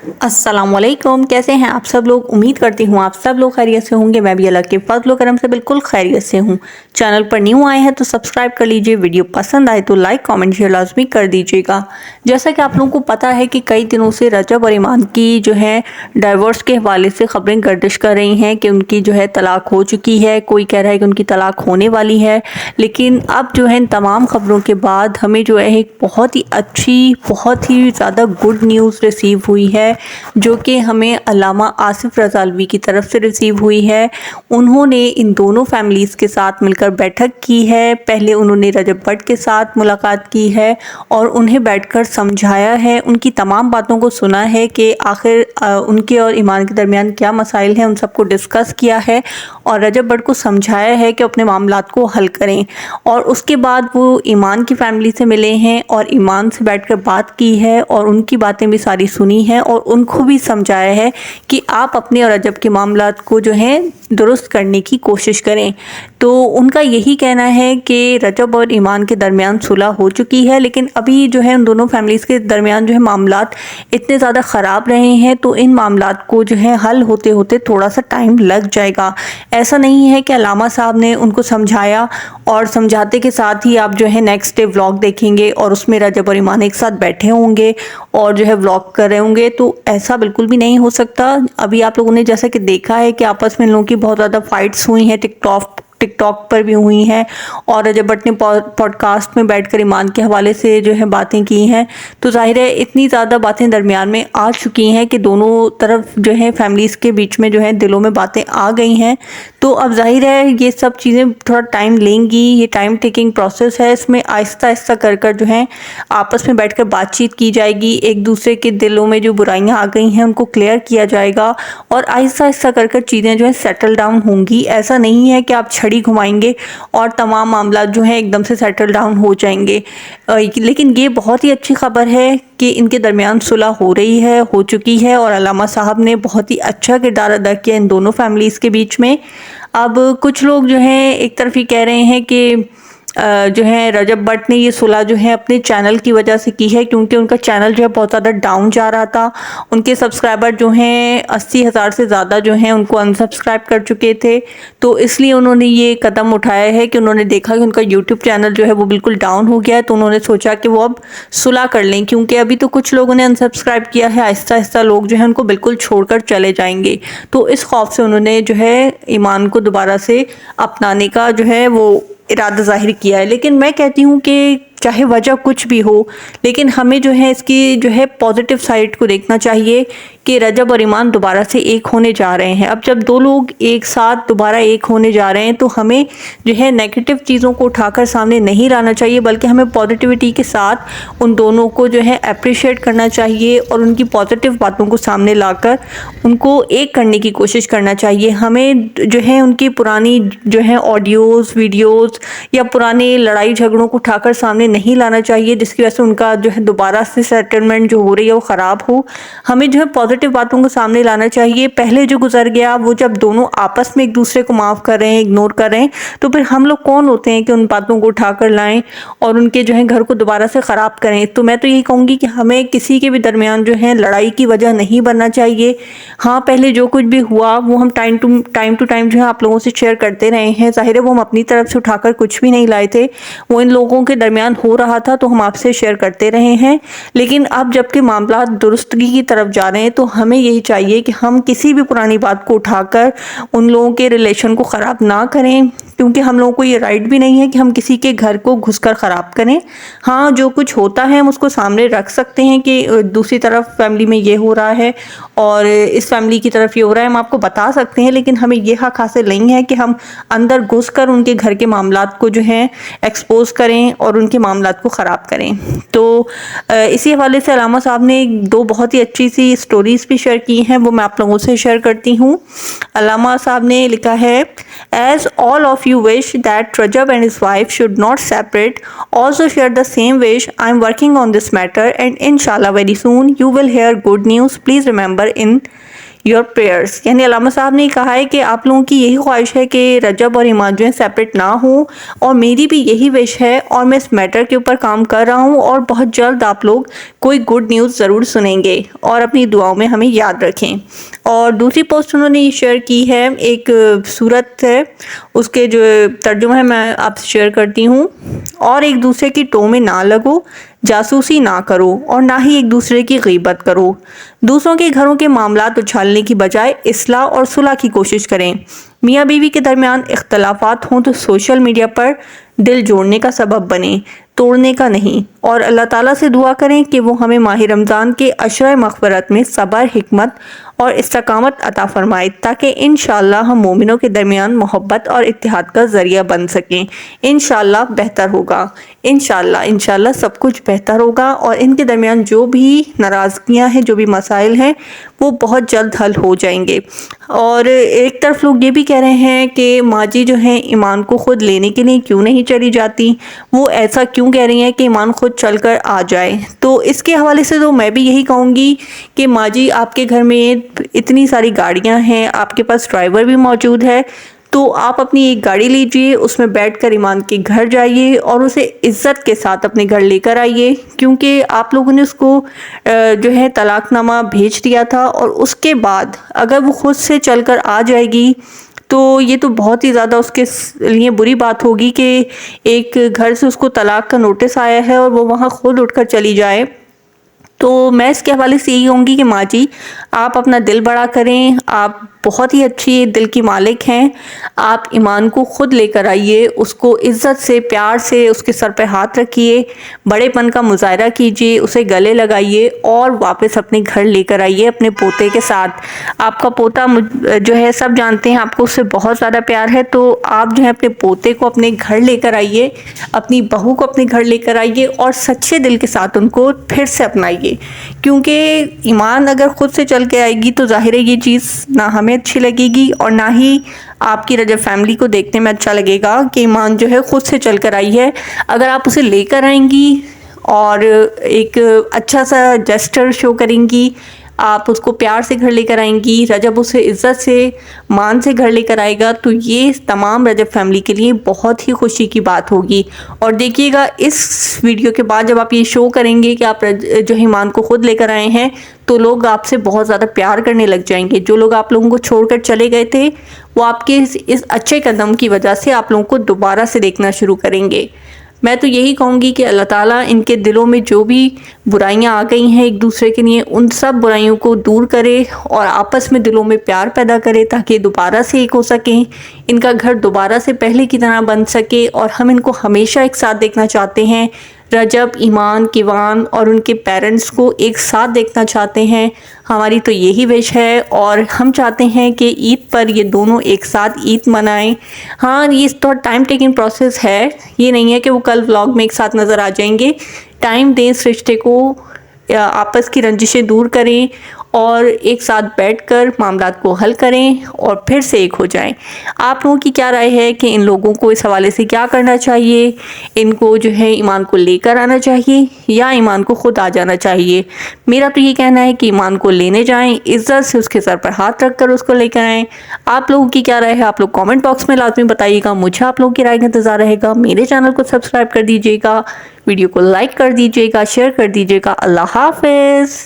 अस्सलाम वालेकुम। कैसे हैं आप सब लोग? उम्मीद करती हूँ आप सब लोग खैरियत से होंगे। मैं भी अल्लाह के फज़ल व करम से बिल्कुल खैरियत से हूँ। चैनल पर न्यू आए हैं तो सब्सक्राइब कर लीजिए, वीडियो पसंद आए तो लाइक कमेंट शेयर लाजमी कर दीजिएगा। जैसा कि आप लोगों को पता है कि कई दिनों से रजब और ईमान की जो है डाइवोर्स के हवाले से खबरें गर्दिश कर रही हैं कि उनकी जो है तलाक हो चुकी है, कोई कह रहा है कि उनकी तलाक होने वाली है। लेकिन अब जो है इन तमाम खबरों के बाद हमें जो है एक बहुत ही अच्छी, बहुत ही ज़्यादा गुड न्यूज़ रिसीव हुई है, जो कि हमें अल्लामा आसिफ रज़ा अलवी की तरफ से रिसीव हुई है। उन्होंने इन दोनों फैमिलीज़ के साथ मिलकर बैठक की है। पहले उन्होंने रजब भट्ट के साथ मुलाकात की है और उन्हें बैठकर समझाया है, उनकी तमाम बातों को सुना है कि आखिर उनके और ईमान के दरमियान क्या मसाइल हैं, उन सबको डिस्कस किया है और रजब भट्ट को समझाया है कि अपने मामलात को हल करें। और उसके बाद वो ईमान की फैमिली से मिले हैं और ईमान से बैठकर बात की है और उनकी बातें भी सारी सुनी हैं और उनको भी समझाया है कि आप अपने और रजब के मामलात को जो है दुरुस्त करने की कोशिश करें। तो उनका यही कहना है कि रजब और ईमान के दरमियान सुलह हो चुकी है, लेकिन अभी जो है उन दोनों फैमिलीज़ के दरमियान जो है मामलात इतने ज़्यादा ख़राब रहे हैं तो इन मामलात को जो है हल होते होते थोड़ा सा टाइम लग जाएगा। ऐसा नहीं है कि अल्लामा साहब ने उनको समझाया और समझाते के साथ ही आप जो है नेक्स्ट डे व्लॉग देखेंगे और उसमें रजब और ईमान एक साथ बैठे होंगे और जो है व्लॉग कर रहे होंगे, तो ऐसा बिल्कुल भी नहीं हो सकता। अभी आप लोगों ने जैसा कि देखा है कि आपस में इन लोगों की बहुत ज़्यादा फाइट्स हुई हैं, टिकटॉक पर भी हुई हैं और रजब भट्ट ने पॉडकास्ट में बैठकर ईमान के हवाले से जो है बातें की हैं। तो जाहिर है इतनी ज़्यादा बातें दरमियान में आ चुकी हैं कि दोनों तरफ जो है फैमिलीज़ के बीच में जो है दिलों में बातें आ गई हैं। तो अब जाहिर है ये सब चीज़ें थोड़ा टाइम लेंगी, ये टाइम टेकिंग प्रोसेस है। इसमें आहिस्ता आहिस्ता कर जो है आपस में बैठकर बातचीत की जाएगी, एक दूसरे के दिलों में जो बुराइयां आ गई हैं उनको क्लियर किया जाएगा और आहिस्ता आहिस्ता कर चीज़ें जो है सेटल डाउन होंगी। ऐसा नहीं है कि आप छड़ी घुमाएंगे और तमाम मामला जो है एकदम से सेटल डाउन हो जाएंगे। लेकिन ये बहुत ही अच्छी खबर है कि इनके दरमियान सुलह हो रही है, हो चुकी है और अल्लामा साहब ने बहुत ही अच्छा किरदार अदा किया इन दोनों फैमिलीज़ के बीच में। अब कुछ लोग जो हैं एक तरफ ही कह रहे हैं कि जो है रजब भट्ट ने ये सुलह जो है अपने चैनल की वजह से की है, क्योंकि उनका चैनल जो है बहुत ज़्यादा डाउन जा रहा था। उनके सब्सक्राइबर जो हैं 80,000 से ज़्यादा जो हैं उनको अनसब्सक्राइब कर चुके थे। तो इसलिए उन्होंने ये कदम उठाया है कि उन्होंने देखा कि उनका यूट्यूब चैनल जो है वो बिल्कुल डाउन हो गया है, तो उन्होंने सोचा कि वो अब सुलह कर लें, क्योंकि अभी तो कुछ लोगों ने अनसब्सक्राइब किया है, आहिस्ता आहिस्ता लोग जो है उनको बिल्कुल छोड़कर चले जाएंगे। तो इस खौफ से उन्होंने जो है ईमान को दोबारा से अपनाने का जो है वो इरादा ज़ाहिर किया है। लेकिन मैं कहती हूँ कि चाहे वजह कुछ भी हो, लेकिन हमें जो है इसकी जो है पॉजिटिव साइड को देखना चाहिए कि रजब और ईमान दोबारा से एक होने जा रहे हैं। अब जब दो लोग एक साथ दोबारा एक होने जा रहे हैं तो हमें जो है नेगेटिव चीज़ों को उठाकर सामने नहीं लाना चाहिए, बल्कि हमें पॉजिटिविटी के साथ उन दोनों को जो है अप्रिशिएट करना चाहिए और उनकी पॉजिटिव बातों को सामने लाकर उनको एक करने की कोशिश करना चाहिए। हमें जो है उनकी पुरानी जो है ऑडियोज़, वीडियोज़ या पुराने लड़ाई झगड़ों को उठाकर सामने नहीं लाना चाहिए, जिसकी वजह से उनका जो है दोबारा से सेटलमेंट जो हो रही है वो ख़राब हो। हमें जो है पॉजिटिव बातों को सामने लाना चाहिए। पहले जो गुजर गया वो जब दोनों आपस में एक दूसरे को माफ़ कर रहे हैं, इग्नोर कर रहे हैं, तो फिर हम लोग कौन होते हैं कि उन बातों को उठाकर लाएं और उनके जो है घर को दोबारा से ख़राब करें। तो मैं तो यही कहूँगी कि हमें किसी के भी दरमियान जो है लड़ाई की वजह नहीं बनना चाहिए। हाँ, पहले जो कुछ भी हुआ वो हम टाइम टू टाइम जो है आप लोगों से शेयर करते रहे हैं। ज़ाहिर है वो हम अपनी तरफ से उठाकर कुछ भी नहीं लाए थे, वो इन लोगों के दरमियान हो रहा था तो हम आपसे शेयर करते रहे हैं। लेकिन अब जबकि मामला दुरुस्तगी की तरफ जा रहे हैं तो हमें यही चाहिए कि हम किसी भी पुरानी बात को उठाकर उन लोगों के रिलेशन को ख़राब ना करें, क्योंकि हम लोगों को ये राइट भी नहीं है कि हम किसी के घर को घुसकर ख़राब करें। हाँ, जो कुछ होता है हम उसको सामने रख सकते हैं कि दूसरी तरफ फैमिली में ये हो रहा है और इस फैमिली की तरफ ये हो रहा है, हम आपको बता सकते हैं, लेकिन हमें ये हक हासिल नहीं है कि हम अंदर घुसकर उनके घर के मामलात को जो है एक्सपोज करें और उनके मामलात को ख़राब करें। तो इसी हवाले से अल्लामा साहब ने दो बहुत ही अच्छी सी स्टोरीज़ भी शेयर की हैं, वो मैं आप लोगों से शेयर करती हूँ। अल्लामा साहब ने लिखा है, as all of you wish that Rajab and his wife should not separate, also share the same wish. I am working on this matter and inshallah very soon you will hear good news. Please remember in your prayers. यानी अल्लामा साहब ने कहा है कि आप लोगों की यही ख्वाहिश है कि रजब और ईमान जो है सेपरेट ना हो, और मेरी भी यही विश है, और मैं इस मैटर के ऊपर काम कर रहा हूँ, और बहुत जल्द आप लोग कोई गुड न्यूज़ ज़रूर सुनेंगे, और अपनी दुआओं में हमें याद रखें। और दूसरी पोस्ट उन्होंने ये शेयर की है, एक सूरत है, उसके जो तर्जुमा है मैं आपसे शेयर करती हूँ। और एक दूसरे की टो में ना लगो, जासूसी ना करो, और ना ही एक दूसरे की गीबत करो। दूसरों के घरों के मामलात उछालने की बजाय इस्लाह और सुलह की कोशिश करें। मियाँ बीवी के दरमियान इख्तलाफात हों तो सोशल मीडिया पर दिल जोड़ने का सबब बने, तोड़ने का नहीं। और अल्लाह ताला से दुआ करें कि वो हमें माह रमज़ान के अशर मग़फ़िरत में सब्र, हिकमत और इस्तकामत अता फरमाए, ताकि इंशाअल्लाह हम मोमिनों के दरमियान मोहब्बत और इत्तेहाद का ज़रिया बन सकें। इंशाअल्लाह बेहतर होगा, इंशाअल्लाह सब कुछ बेहतर होगा, और इनके दरमियान जो भी नाराज़गियाँ हैं, जो भी मसाइल हैं, वो बहुत जल्द हल हो जाएंगे। और एक तरफ लोग ये भी कह रहे हैं कि माँ जी जो हैं ईमान को ख़ुद लेने के लिए क्यों नहीं चली जाती, वो ऐसा क्यों कह रही हैं कि ईमान खुद चल कर आ जाए। तो इसके हवाले से तो मैं भी यही कहूँगी कि माँ जी, आपके घर में इतनी सारी गाड़ियाँ हैं, आपके पास ड्राइवर भी मौजूद है, तो आप अपनी एक गाड़ी लीजिए, उसमें बैठकर ईमान के घर जाइए और उसे इज़्ज़त के साथ अपने घर लेकर आइए, क्योंकि आप लोगों ने उसको जो है तलाक़नामा भेज दिया था, और उसके बाद अगर वो खुद से चलकर आ जाएगी तो ये तो बहुत ही ज़्यादा उसके लिए बुरी बात होगी कि एक घर से उसको तलाक़ का नोटिस आया है और वो वहाँ खुद उठकर चली जाए। तो मैं इसके हवाले से यही कहूँगी कि माँ जी, आप अपना दिल बड़ा करें, आप बहुत ही अच्छी दिल की मालिक हैं। आप ईमान को ख़ुद लेकर आइए, उसको इज़्ज़त से, प्यार से उसके सर पे हाथ रखिए, बड़ेपन का मुज़ाहरा कीजिए, उसे गले लगाइए और वापस अपने घर लेकर आइए अपने पोते के साथ। आपका पोता जो है सब जानते हैं आपको उससे बहुत ज़्यादा प्यार है, तो आप जो है अपने पोते को अपने घर लेकर आइए, अपनी बहू को अपने घर लेकर आइए और सच्चे दिल के साथ उनको फिर से अपनाइए, क्योंकि ईमान अगर ख़ुद से चल के आएगी तो ज़ाहिर है ये चीज़ ना हमें अच्छी लगेगी और ना ही आपकी रजब फैमिली को देखने में अच्छा लगेगा कि ईमान जो है ख़ुद से चल कर आई है। अगर आप उसे लेकर आएंगी और एक अच्छा सा जेस्चर शो करेंगी, आप उसको प्यार से घर लेकर आएंगी, रजब उसे इज़्ज़त से, मान से घर लेकर आएगा, तो ये तमाम रजब फैमिली के लिए बहुत ही खुशी की बात होगी। और देखिएगा इस वीडियो के बाद जब आप ये शो करेंगे कि आप जो है ईमान को ख़ुद लेकर आए हैं, तो लोग आपसे बहुत ज़्यादा प्यार करने लग जाएंगे। जो लोग आप लोगों को छोड़कर चले गए थे, वो आपके इस अच्छे कदम की वजह से आप लोगों को दोबारा से देखना शुरू करेंगे। मैं तो यही कहूँगी कि अल्लाह ताला इनके दिलों में जो भी बुराइयां आ गई हैं एक दूसरे के लिए, उन सब बुराइयों को दूर करे और आपस में दिलों में प्यार पैदा करे, ताकि दोबारा से एक हो सकें, इनका घर दोबारा से पहले की तरह बन सके। और हम इनको हमेशा एक साथ देखना चाहते हैं, रजब, ईमान, किवान और उनके पेरेंट्स को एक साथ देखना चाहते हैं। हमारी तो यही विश है, और हम चाहते हैं कि ईद पर ये दोनों एक साथ ईद मनाएं। हाँ, ये तो टाइम टेकिंग प्रोसेस है, ये नहीं है कि वो कल व्लॉग में एक साथ नज़र आ जाएंगे। टाइम दें इस रिश्ते को, आपस की रंजिशें दूर करें और एक साथ बैठकर मामलात को हल करें और फिर से एक हो जाएं। आप लोगों की क्या राय है कि इन लोगों को इस हवाले से क्या करना चाहिए? इनको जो है ईमान को लेकर आना चाहिए या ईमान को खुद आ जाना चाहिए? मेरा तो ये कहना है कि ईमान को लेने जाएं, इज़्ज़त से उसके सर पर हाथ रख कर उसको लेकर आएँ। आप लोगों की क्या राय है? आप लोग कमेंट बॉक्स में लाजमी बताइएगा, मुझे आप लोगों की राय का इंतज़ार रहेगा। मेरे चैनल को सब्सक्राइब कर दीजिएगा, वीडियो को लाइक कर दीजिएगा, शेयर कर दीजिएगा। अल्लाह हाफ़िज़।